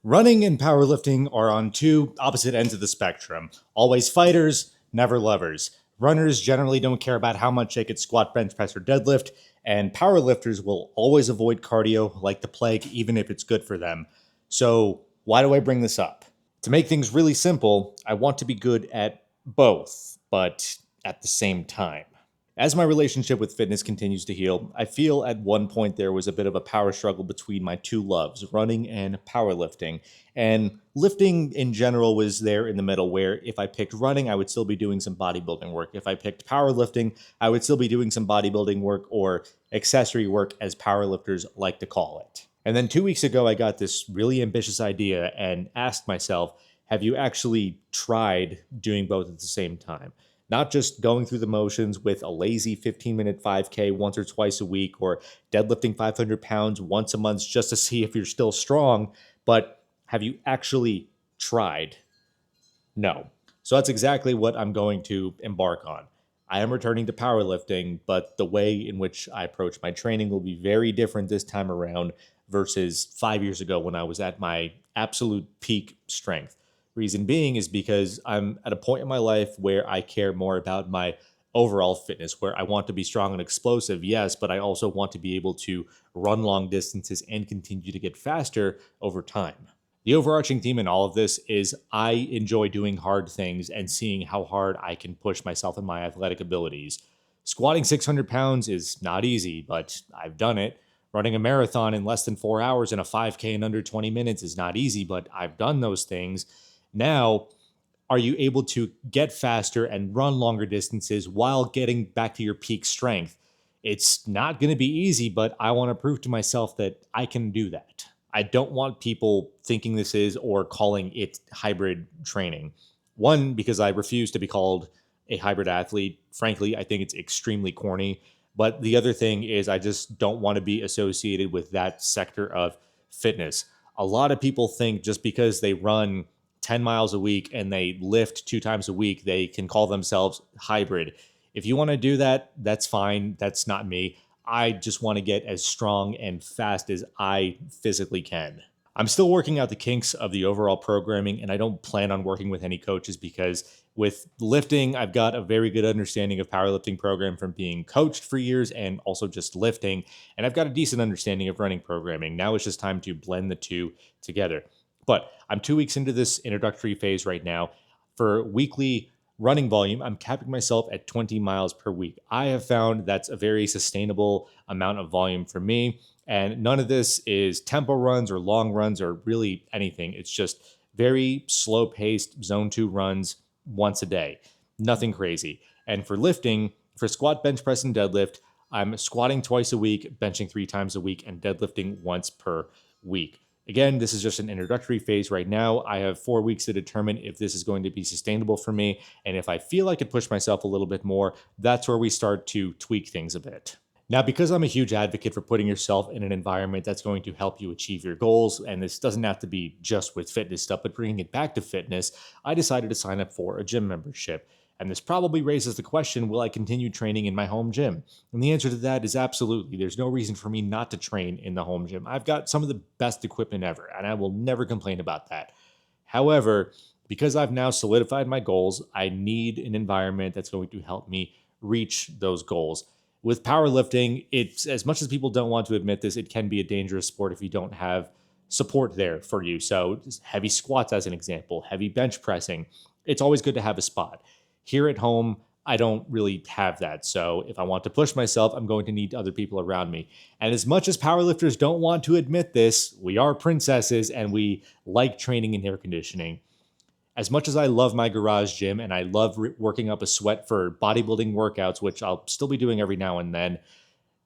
Running and powerlifting are on two opposite ends of the spectrum. Always fighters, never lovers. Runners generally don't care about how much they could squat, bench press, or deadlift, and powerlifters will always avoid cardio like the plague, even if it's good for them. So, why do I bring this up? To make things really simple, I want to be good at both, but at the same time. As my relationship with fitness continues to heal, I feel at one point there was a bit of a power struggle between my two loves, running and powerlifting. And lifting in general was there in the middle, where if I picked running, I would still be doing some bodybuilding work. If I picked powerlifting, I would still be doing some bodybuilding work or accessory work, as powerlifters like to call it. And then 2 weeks ago, I got this really ambitious idea and asked myself, have you actually tried doing both at the same time? Not just going through the motions with a lazy 15-minute 5K once or twice a week, or deadlifting 500 pounds once a month just to see if you're still strong, but have you actually tried? No. So that's exactly what I'm going to embark on. I am returning to powerlifting, but the way in which I approach my training will be very different this time around versus 5 years ago when I was at my absolute peak strength. Reason being is because I'm at a point in my life where I care more about my overall fitness, where I want to be strong and explosive, yes, but I also want to be able to run long distances and continue to get faster over time. The overarching theme in all of this is I enjoy doing hard things and seeing how hard I can push myself and my athletic abilities. Squatting 600 pounds is not easy, but I've done it. Running a marathon in less than 4 hours and a 5K in under 20 minutes is not easy, but I've done those things. Now, are you able to get faster and run longer distances while getting back to your peak strength? It's not going to be easy, but I want to prove to myself that I can do that. I don't want people thinking this is or calling it hybrid training. One, because I refuse to be called a hybrid athlete. Frankly, I think it's extremely corny. But the other thing is, I just don't want to be associated with that sector of fitness. A lot of people think just because they run 10 miles a week and they lift 2 times a week, they can call themselves hybrid. If you want to do that, that's fine. That's not me. I just want to get as strong and fast as I physically can. I'm still working out the kinks of the overall programming, and I don't plan on working with any coaches because with lifting, I've got a very good understanding of powerlifting program from being coached for years and also just lifting. And I've got a decent understanding of running programming. Now it's just time to blend the two together. But I'm 2 weeks into this introductory phase right now. For weekly running volume, I'm capping myself at 20 miles per week. I have found that's a very sustainable amount of volume for me. And none of this is tempo runs or long runs or really anything. It's just very slow paced zone 2 runs once a day. Nothing crazy. And for lifting, for squat, bench press, and deadlift, I'm squatting twice a week, benching 3 times a week, and deadlifting once per week. Again, this is just an introductory phase right now. I have 4 weeks to determine if this is going to be sustainable for me. And if I feel I could push myself a little bit more, that's where we start to tweak things a bit. Now, because I'm a huge advocate for putting yourself in an environment that's going to help you achieve your goals, and this doesn't have to be just with fitness stuff, but bringing it back to fitness, I decided to sign up for a gym membership. And this probably raises the question, will I continue training in my home gym? And the answer to that is absolutely. There's no reason for me not to train in the home gym. I've got some of the best equipment ever, and I will never complain about that. However, because I've now solidified my goals, I need an environment that's going to help me reach those goals. With powerlifting, it's, as much as people don't want to admit this, it can be a dangerous sport if you don't have support there for you. So heavy squats as an example, heavy bench pressing, it's always good to have a spot. Here at home, I don't really have that. So if I want to push myself, I'm going to need other people around me. And as much as powerlifters don't want to admit this, we are princesses and we like training in air conditioning. As much as I love my garage gym and I love working up a sweat for bodybuilding workouts, which I'll still be doing every now and then,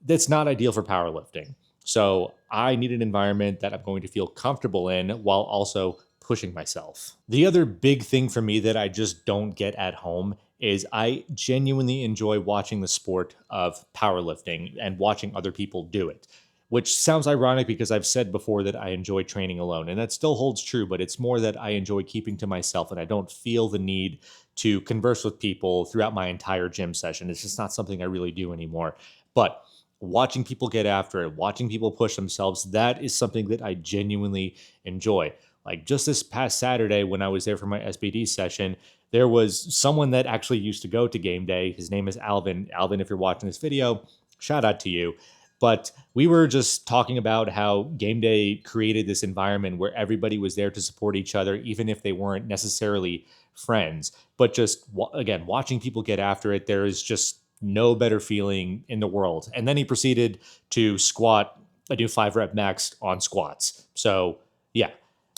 that's not ideal for powerlifting. So I need an environment that I'm going to feel comfortable in while also pushing myself. The other big thing for me that I just don't get at home is I genuinely enjoy watching the sport of powerlifting and watching other people do it, which sounds ironic because I've said before that I enjoy training alone, and that still holds true, but it's more that I enjoy keeping to myself and I don't feel the need to converse with people throughout my entire gym session. It's just not something I really do anymore. But watching people get after it, watching people push themselves, that is something that I genuinely enjoy. Like just this past Saturday when I was there for my SBD session, there was someone that actually used to go to game day. His name is Alvin. Alvin, if you're watching this video, shout out to you. But we were just talking about how game day created this environment where everybody was there to support each other, even if they weren't necessarily friends. But just, again, watching people get after it, there is just no better feeling in the world. And then he proceeded to squat a new 5 rep max on squats. So, yeah,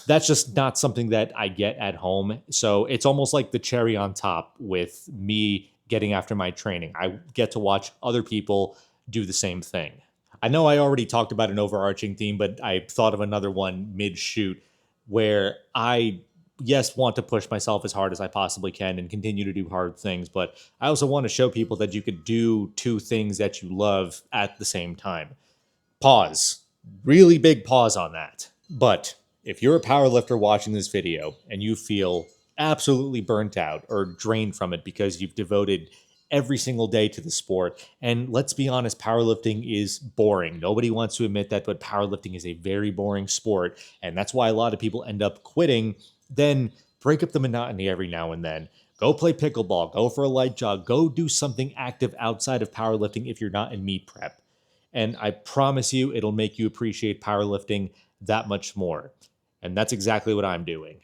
that's just not something that I get at home. So it's almost like the cherry on top with me getting after my training. I get to watch other people do the same thing. I know I already talked about an overarching theme, but I thought of another one mid shoot where I, yes, want to push myself as hard as I possibly can and continue to do hard things, but I also want to show people that you could do two things that you love at the same time. Pause. Really big pause on that. But if you're a powerlifter watching this video and you feel absolutely burnt out or drained from it because you've devoted every single day to the sport, and let's be honest, powerlifting is boring. Nobody wants to admit that, but powerlifting is a very boring sport, and that's why a lot of people end up quitting. Then break up the monotony every now and then. Go play pickleball, go for a light jog, go do something active outside of powerlifting if you're not in meet prep. And I promise you, it'll make you appreciate powerlifting that much more. And that's exactly what I'm doing.